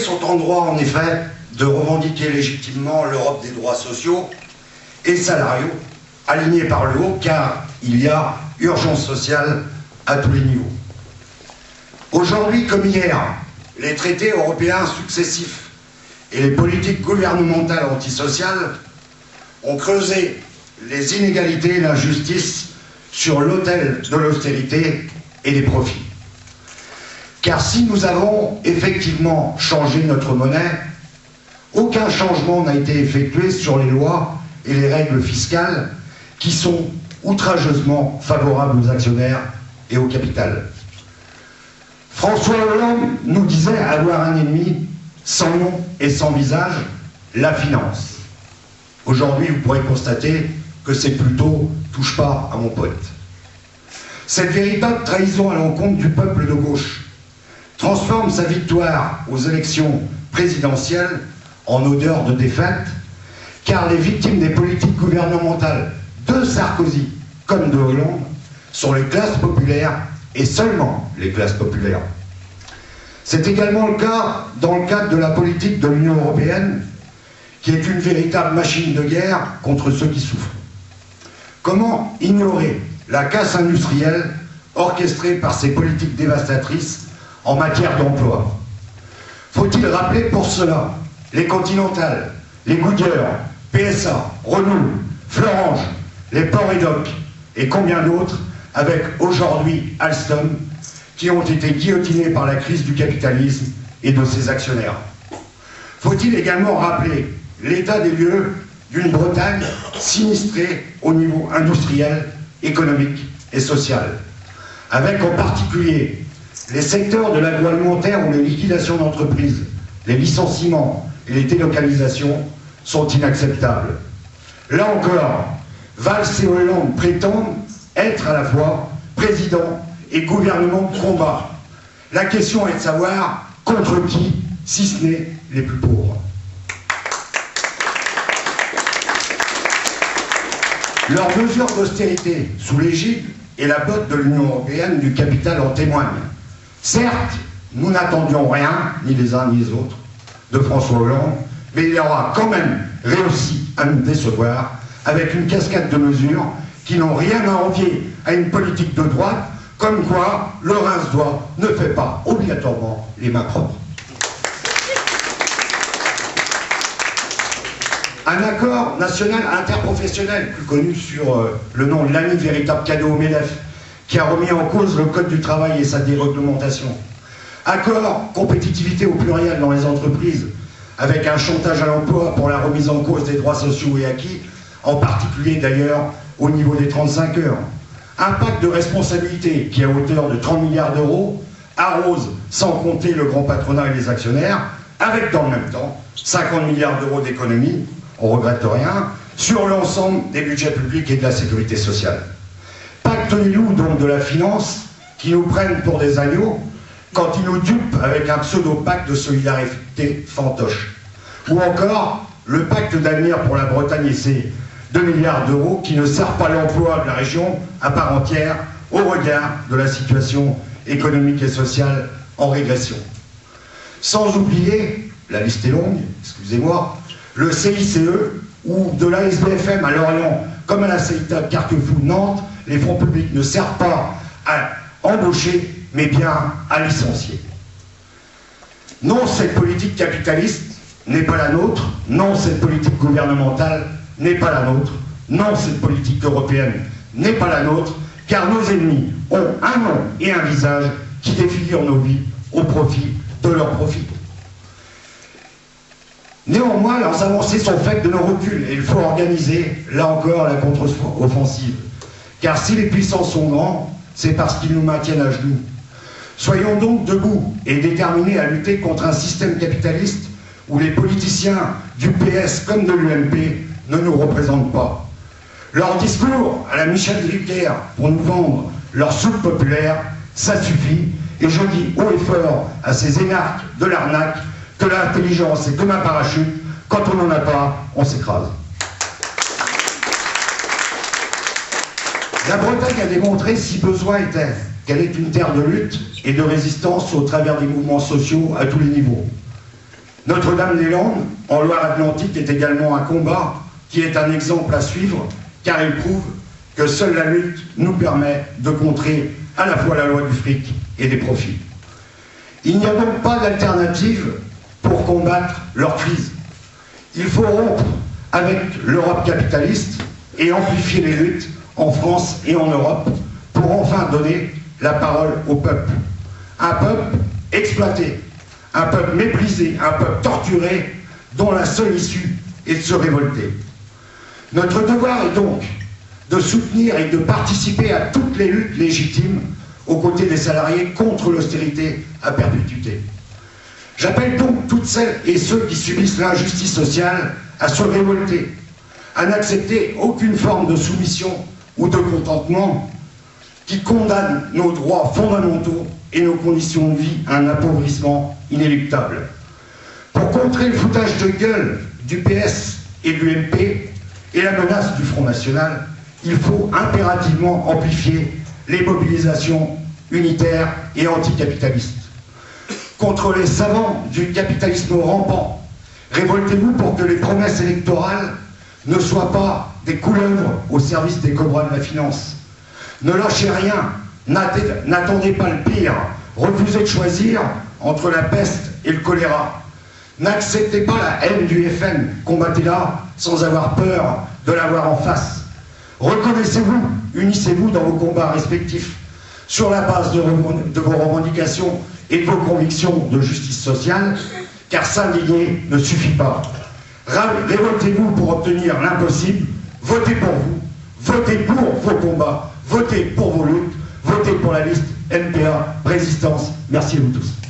sont en droit, en effet, de revendiquer légitimement l'Europe des droits sociaux et salariaux, alignés par le haut, car il y a urgence sociale à tous les niveaux. Aujourd'hui comme hier, les traités européens successifs et les politiques gouvernementales antisociales ont creusé les inégalités et l'injustice sur l'autel de l'austérité et des profits. Car si nous avons effectivement changé notre monnaie, aucun changement n'a été effectué sur les lois et les règles fiscales qui sont outrageusement favorables aux actionnaires et au capital. François Hollande nous disait avoir un ennemi sans nom et sans visage, la finance. Aujourd'hui, vous pourrez constater que c'est plutôt « touche pas à mon pote ». Cette véritable trahison à l'encontre du peuple de gauche transforme sa victoire aux élections présidentielles en odeur de défaite, car les victimes des politiques gouvernementales de Sarkozy comme de Hollande sont les classes populaires et seulement les classes populaires. C'est également le cas dans le cadre de la politique de l'Union européenne, qui est une véritable machine de guerre contre ceux qui souffrent. Comment ignorer la casse industrielle orchestrée par ces politiques dévastatrices en matière d'emploi? Faut-il rappeler pour cela les Continentales, les Goodyear, PSA, Renault, Florange, les ports et docks et combien d'autres, avec aujourd'hui Alstom, qui ont été guillotinés par la crise du capitalisme et de ses actionnaires. Faut-il également rappeler l'état des lieux d'une Bretagne sinistrée au niveau industriel, économique et social, avec en particulier les secteurs de l'agroalimentaire où les liquidations d'entreprises, les licenciements et les délocalisations sont inacceptables. Là encore, Valls et Hollande prétendent être à la fois président et gouvernement de combat. La question est de savoir contre qui, si ce n'est les plus pauvres. Leurs mesures d'austérité sous l'égide et la botte de l'Union européenne du capital en témoignent. Certes, nous n'attendions rien, ni les uns ni les autres, de François Hollande, mais il aura quand même réussi à nous décevoir avec une cascade de mesures qui n'ont rien à envier à une politique de droite, comme quoi le rince-doigt ne fait pas obligatoirement les mains propres. Un accord national interprofessionnel, plus connu sur le nom de l'ami véritable cadeau au MEDEF, qui a remis en cause le code du travail et sa déréglementation. Accord compétitivité au pluriel dans les entreprises, avec un chantage à l'emploi pour la remise en cause des droits sociaux et acquis, en particulier d'ailleurs au niveau des 35 heures. Un pacte de responsabilité qui, à hauteur de 30 milliards d'euros, arrose sans compter le grand patronat et les actionnaires, avec dans le même temps 50 milliards d'euros d'économies, on ne regrette rien, sur l'ensemble des budgets publics et de la sécurité sociale. Pacte les loups donc de la finance, qui nous prennent pour des agneaux, quand ils nous dupent avec un pseudo-pacte de solidarité fantoche. Ou encore, le pacte d'avenir pour la Bretagne et ses 2 milliards d'euros qui ne servent pas l'emploi de la région à part entière au regard de la situation économique et sociale en régression. Sans oublier, la liste est longue, excusez-moi, le CICE ou de l'ASBFM à Lorient comme à la CEITA de Carquefou Nantes, les fonds publics ne servent pas à embaucher mais bien à licencier. Non, cette politique capitaliste n'est pas la nôtre, non, cette politique gouvernementale n'est pas la nôtre, non, cette politique européenne n'est pas la nôtre, car nos ennemis ont un nom et un visage qui défigurent nos vies au profit de leurs profits. Néanmoins, leurs avancées sont faites de nos reculs et il faut organiser, là encore, la contre-offensive. Car si les puissants sont grands, c'est parce qu'ils nous maintiennent à genoux. Soyons donc debout et déterminés à lutter contre un système capitaliste où les politiciens du PS comme de l'UMP ne nous représentent pas. Leur discours à la Michel Drucker pour nous vendre leur soupe populaire, ça suffit. Et je dis haut et fort à ces énarques de l'arnaque que l'intelligence est comme un parachute, quand on n'en a pas, on s'écrase. La Bretagne a démontré, si besoin était, qu'elle est une terre de lutte et de résistance au travers des mouvements sociaux à tous les niveaux. Notre-Dame-des-Landes, en Loire-Atlantique, est également un combat qui est un exemple à suivre, car il prouve que seule la lutte nous permet de contrer à la fois la loi du fric et des profits. Il n'y a donc pas d'alternative pour combattre leur crise. Il faut rompre avec l'Europe capitaliste et amplifier les luttes en France et en Europe pour enfin donner la parole au peuple. Un peuple exploité, un peuple méprisé, un peuple torturé dont la seule issue est de se révolter. Notre devoir est donc de soutenir et de participer à toutes les luttes légitimes aux côtés des salariés contre l'austérité à perpétuité. J'appelle donc toutes celles et ceux qui subissent l'injustice sociale à se révolter, à n'accepter aucune forme de soumission ou de contentement qui condamne nos droits fondamentaux et nos conditions de vie à un appauvrissement inéluctable. Pour contrer le foutage de gueule du PS et de l'UMP et la menace du Front National, il faut impérativement amplifier les mobilisations unitaires et anticapitalistes. Contre les savants du capitalisme rampant, révoltez-vous pour que les promesses électorales ne soient pas des couleuvres au service des cobras de la finance. Ne lâchez rien, n'attendez pas le pire, refusez de choisir entre la peste et le choléra. N'acceptez pas la haine du FN, combattez-la sans avoir peur de l'avoir en face. Reconnaissez-vous, unissez-vous dans vos combats respectifs, sur la base de vos revendications et de vos convictions de justice sociale, car s'indigner ne suffit pas. Révoltez-vous pour obtenir l'impossible, votez pour vous, votez pour vos combats, votez pour vos luttes, votez pour la liste NPA Résistance. Merci à vous tous.